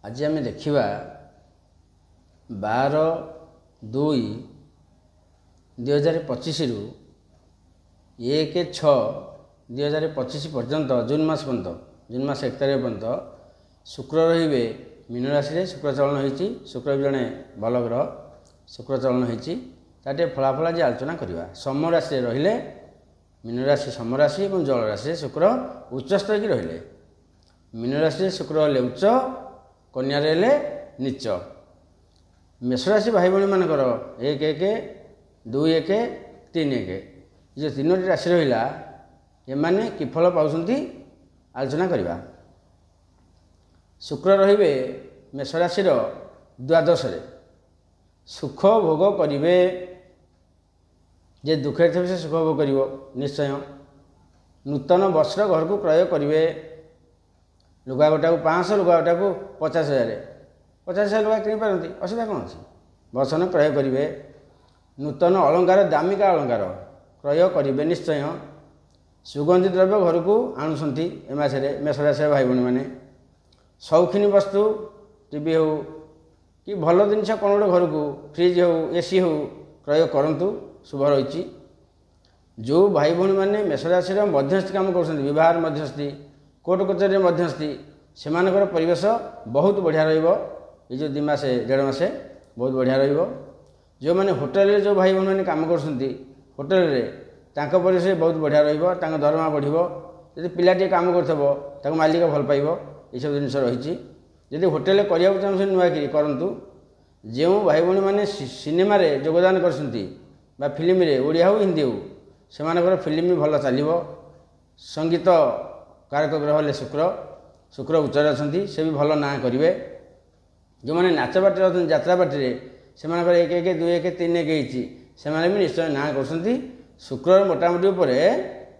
आज आम देखा 12/2/2025 रु 1/6/2025 पर्यंत जून मास पर्यंत जून मास 1 तारिख पर्यंत शुक्र रे मीन राशि में शुक्र चलन होती। शुक्र भी जड़े भल ग्रह शुक्र चलन होती फलाफल आज आलोचना करवा। सम राशि रे मीन राशि सम राशि और जल राशि शुक्र उच्चस्थ हो रही। मीन राशि शुक्र हेले उच्च, कन्या हेले नीच। मेष राशि भाई भाई मानकर 1/1/2/1/3/1 जो तीनोटी राशि रहा एमाने कि फल पाँच आलोचना करवा। शुक्र रे मेष राशि द्वादश सुख भोग करेंगे। जे दुखे थे से सुख भोग कर निश्चय। नूतन वस्त्र घर को क्रय करेंगे। लुगागोटा को 500 लुगागोटा को 50,000 50,000 लुगा किनी पारती असुविधा कौन अच्छी। बसन क्रय करेंगे। नूतन अलंकार दामिका अलंकार क्रय करेंगे निश्चय। सुगंधि द्रव्य घर को आणुंट एमासे मेष राशि भाई भाई मैंने शौखिनी वस्तु टीवी हो कि भल जिन कौन गोटे घर को फ्रिज हो एसी हो क्रय करूँ शुभ रही। जो भाई भाई मैंने मेष राशि मध्यस्थी काम कर बह मध्यस्थी कोर्ट कचहरी मध्यस्थी से परिवेश बहुत बढ़िया रही। जो 2 मास 1.5 मास बहुत बढ़िया रही। जो मैंने होटेल जो भाई भाई मैंने काम कर होटेल परिवेश बहुत बढ़िया रही। दरमा बढ़ो जब पिलाटे कम कर मालिक भल पाइब ये सब जिन रही। जदि होटेल करने चाहते नुआकि करूँ। जो भाई भाई मैंने सिनेमा योगदान कर फिल्म ओडिया हो हिंदी हो से फिल्म भल चलो। संगीत कारक ग्रह हेले शुक्र शुक्र उच्चर अच्छा से भी भल ना करेंगे। जो मैंने नाच पार्टी अच्छे यात्रा पार्टी से 1/1/2/1/3/1 से भी निश्चय ना कर शुक्र मोटामोटी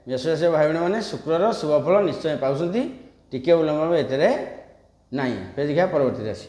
मेष राशि भाई भाई मैंने शुक्र शुभफल निश्चय पाँच टी उल्लंघन एते ना। फिर देखा परवर्ती राशि।